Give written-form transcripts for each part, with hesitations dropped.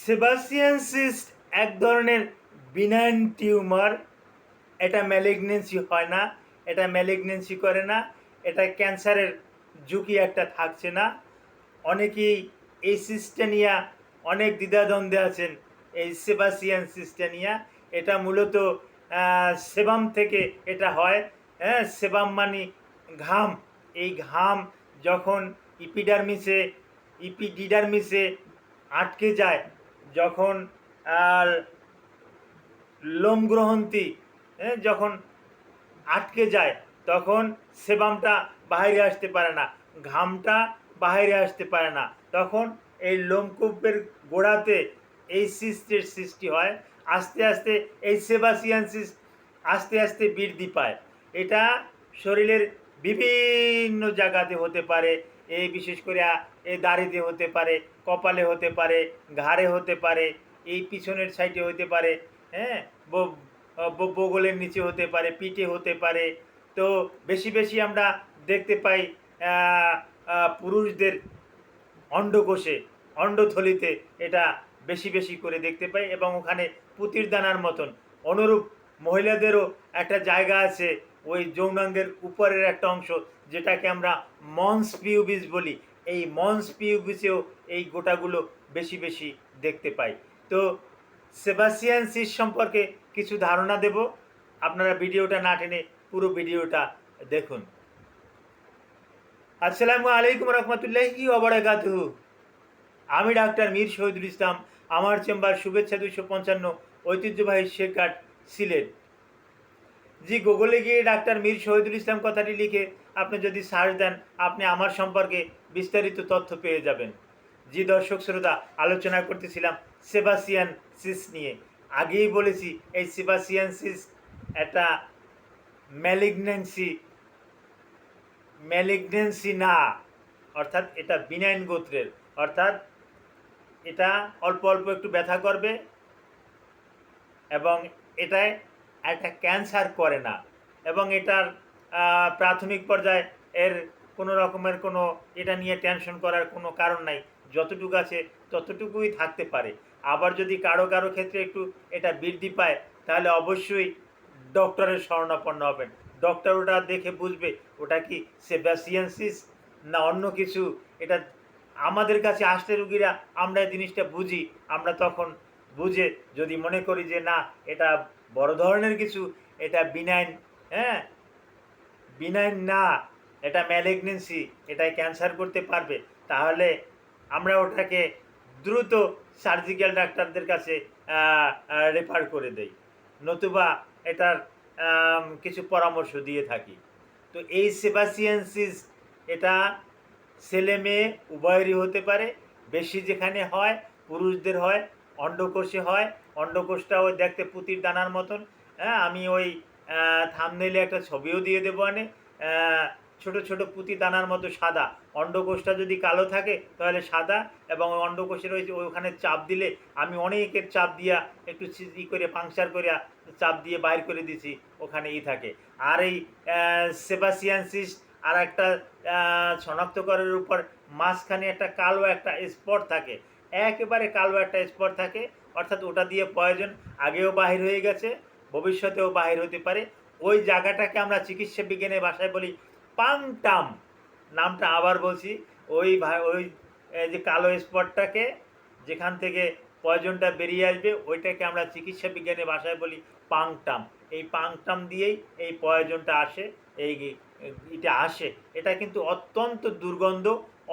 সেবাসিয়ান cyst এক ধরনের benign tumour. এটা ম্যালিগনেন্সি হয় না, এটা ম্যালিগনেন্সি করে না, এটা ক্যান্সারের ঝুঁকি একটা থাকছে না। অনেকেই এই সিস্টে নিয়ে অনেক দ্বিধাদ্বন্দ্বে আছেন। এই সেবাসিয়ান সিস্টে নিয়ে এটা মূলত সেবাম থেকে এটা হয়। হ্যাঁ, সেবাম মানে ঘাম। এই ঘাম যখন ইপিডিডার্মিসে আটকে যায়, যখন আর লোম গ্রহন্তি যখন আটকে যায়, তখন সেবামটা বাইরে আসতে পারে না, ঘামটা বাইরে আসতে পারে না। তখন এই লোমকূপের গোড়াতে এই সিস্টের সৃষ্টি হয়। আস্তে আস্তে এই সেবাসিয়ান সিস্ট আস্তে আস্তে বৃদ্ধি পায়। এটা শরীরের বিভিন্ন জায়গাতে হতে পারে। এই বিশেষ করে এই দাড়িতে হতে পারে, কপালে হতে পারে, ঘাড়ে হতে পারে, এই পিছনের সাইডে হতে পারে, হ্যাঁ, বগলের নিচে হতে পারে, পিঠে হতে পারে। তো বেশি বেশি আমরা দেখতে পাই পুরুষদের অন্ডকোষে, অন্ডথলিতে এটা বেশি বেশি করে দেখতে পাই, এবং ওখানে পুতির দানার মতন অনুরূপ মহিলাদেরও একটা জায়গা আছে ওই যৌনাঙ্গের উপরের একটা অংশ, যেটাকে আমরা মন্স পিউবিস বলি। এই মন্স পিউবিসেও এই গোটাগুলো বেশি বেশি দেখতে পাই। তো সেবাসিয়ান সিস সম্পর্কে কিছু ধারণা দেব, আপনারা ভিডিওটা না টেনে পুরো ভিডিওটা দেখুন। আসসালামু আলাইকুম রহমতুল্লাহি ওয়া বারাকাতুহু। আমি ডাক্তার মীর শহীদুল ইসলাম। আমার চেম্বার শুভেচ্ছা 255, ঐতিহ্যবাহী শেরঘাট, সিলেট। জি, গুগলে গিয়ে ডাক্তার মীর শহীদুল ইসলাম কথাটি লিখে আপনি যদি সার্চ দেন, আপনি আমার সম্পর্কে বিস্তারিত তথ্য পেয়ে যাবেন। জি দর্শক শ্রোতা, আলোচনা করতেছিলাম সেবাসিয়ান সিস নিয়ে। আগেই বলেছি এই সেবাসিয়ান সিস একটা ম্যালিগনেন্সি ম্যালিগনেন্সি না, অর্থাৎ এটা বিনাইন গোত্রের। অর্থাৎ এটা অল্প অল্প একটু ব্যথা করবে, এবং এটায় একটা ক্যান্সার করে না, এবং এটার প্রাথমিক পর্যায়ে এর কোনো রকমের কোনো এটা নিয়ে টেনশন করার কোনো কারণ নাই। যতটুকু আছে ততটুকুই থাকতে পারে। আবার যদি কারো কারো ক্ষেত্রে একটু এটা বৃদ্ধি পায়, তাহলে অবশ্যই ডক্টরের শরণাপন্ন হবেন। ডক্টর ওটা দেখে বুঝবে ওটা কি সেবাসিয়ানসিস না অন্য কিছু। এটা আমাদের কাছে আসলে রুগীরা আমরা এই জিনিসটা বুঝি। আমরা তখন বুঝে যদি মনে করি যে না, এটা বড় ধরনের কিছু, এটা বিনাইন, হ্যাঁ, বিনাইন না, এটা ম্যালিগনেন্সি, এটাই ক্যান্সার করতে পারবে, তাহলে আমরা ওটাকে দ্রুত সার্জিক্যাল ডাক্তারদের কাছে রেফার করে দেই, নতুবা এটার কিছু পরামর্শ দিয়ে থাকি। তো এই সেবাসিয়ানসিস এটা ছেলে মেয়ে উভয়েরই হতে পারে। বেশি যেখানে হয় পুরুষদের হয়, অন্ডকোষে হয়। অন্ডকোষটাও দেখতে পুতির দানার মতন। হ্যাঁ, আমি ওই থাম্বনেইলে একটা ছবিও দিয়ে দেবো। ছোট ছোট পুঁতি দানার মতো সাদা। অন্ডকোষটা যদি কালো থাকে তাহলে সাদা, এবং ওই অন্ডকোষের ওখানে চাপ দিলে, আমি অনেকের চাপ দিয়া একটু করে পাংচার করে চাপ দিয়ে বাইর করে দিছি, ওখানে থাকে। আর এই সেবাসিয়ান সিস্ট আর একটা শনাক্তকরণের উপর মাঝখানে একটা কালো একটা স্পট থাকে, একেবারে কালো একটা স্পট থাকে। অর্থাৎ ওটা দিয়ে প্রয়োজন আগেও বাহির হয়ে গেছে, ভবিষ্যতেও বাহির হতে পারে। ওই জায়গাটাকে আমরা চিকিৎসা বিজ্ঞানের ভাষায় বলি পাংটাম। নামটা আবার বলছি, ওই ওই যে কালো স্পটটাকে, যেখান থেকে পয়জনটা বেরিয়ে আসবে, ওইটাকে আমরা চিকিৎসা বিজ্ঞানের ভাষায় বলি পাংটাম। এই পাংটাম দিয়েই এই পয়জনটা আসে, এই এটা আসে। এটা কিন্তু অত্যন্ত দুর্গন্ধ,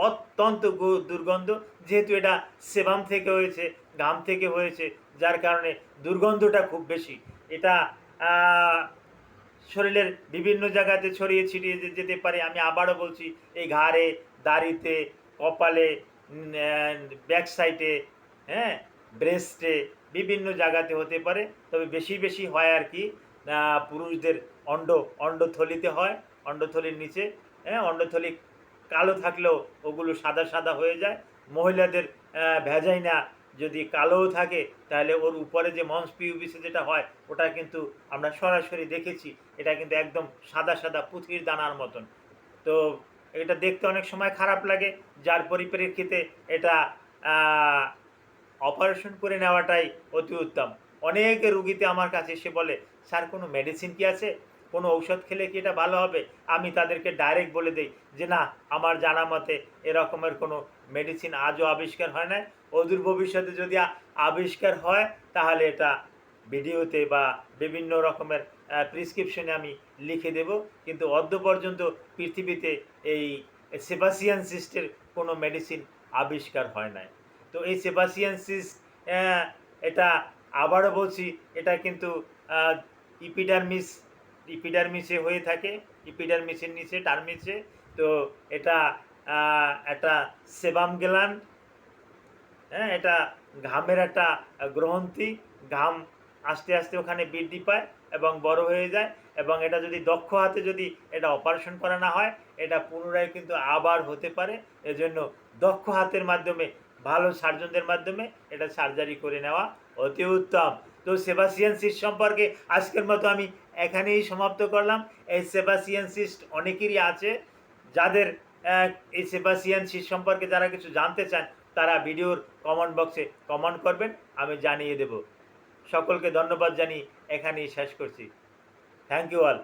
অত্যন্ত দুর্গন্ধ। যেহেতু এটা সেবাম থেকে হয়েছে, ঘাম থেকে হয়েছে, যার কারণে দুর্গন্ধটা খুব বেশি। এটা শরীরের বিভিন্ন জায়গাতে ছড়িয়ে ছিটিয়ে যেতে পারে। আমি আবারও বলছি, এই ঘাড়ে, দাড়িতে, কপালে, ব্যাক সাইডে, হ্যাঁ, ব্রেস্টে, বিভিন্ন জায়গাতে হতে পারে। তবে বেশি বেশি হয় আর কি পুরুষদের অন্ডথলিতে হয়, অন্ডথলির নিচে। হ্যাঁ, অন্ডথলি কালো থাকলেও ওগুলো সাদা সাদা হয়ে যায়। মহিলাদের ভ্যাজাইনা যদি কালোও থাকে, তাহলে ওর উপরে যে মন্স পিউবিসে যেটা হয়, ওটা কিন্তু আমরা সরাসরি দেখেছি, এটা কিন্তু একদম সাদা সাদা পুঁথির দানার মতন। তো এটা দেখতে অনেক সময় খারাপ লাগে, যার পরিপ্রেক্ষিতে এটা অপারেশন করে নেওয়াটাই অতি উত্তম। অনেক রুগীতে আমার কাছে এসে বলে, "স্যার কোনো মেডিসিন কি আছে? কোনো ঔষধ খেলে কি এটা ভালো হবে?" আমি তাদেরকে ডাইরেক্ট বলে দেই যে, "না, আমার জানা মতে এরকমের কোনো মেডিসিন আজও আবিষ্কার হয় নাই। অদূর ভবিষ্যতে যদি আবিষ্কার হয় তাহলে এটা ভিডিওতে বা বিভিন্ন রকমের প্রেসক্রিপশনে আমি লিখে দেব। কিন্তু অদ্য পর্যন্ত পৃথিবীতে এই সেবাসিয়ান সিস্টের কোনো মেডিসিন আবিষ্কার হয় নাই।" তো এই সেবাসিয়ান সিস্ট এটা আবারও বলছি, এটা কিন্তু ইপিডার্মিস ইপিডার্মিসে হয়ে থাকে, ইপিডার্মিসের নিচে টার্মিসে। তো এটা একটা সেবাম গ্ল্যান্ড, হ্যাঁ, এটা ঘামের একটা গ্রন্থি। ঘাম আস্তে আস্তে ওখানে বৃদ্ধি পায় এবং বড় হয়ে যায়, এবং এটা যদি দক্ষ হাতে যদি এটা অপারেশন করা না হয়, এটা পুনরায় কিন্তু আবার হতে পারে। এজন্য দক্ষ হাতের মাধ্যমে, ভালো সার্জনদের মাধ্যমে এটা সার্জারি করে নেওয়া অতি উত্তম। তো সেবাসিয়ান সিস্ট সম্পর্কে আজকের মতো আমি এখানেই সমাপ্ত করলাম। এই সেবাসিয়ান সিস্ট অনেকেরই আছে। যাদের এই সেবাসিয়ান সিস্ট সম্পর্কে যারা কিছু জানতে চান, তারা ভিডিওর কমেন্ট বক্সে কমেন্ট করবেন, আমি জানিয়ে দেব। সকলকে ধন্যবাদ জানিয়ে এখানেই শেষ করছি। Thank you all.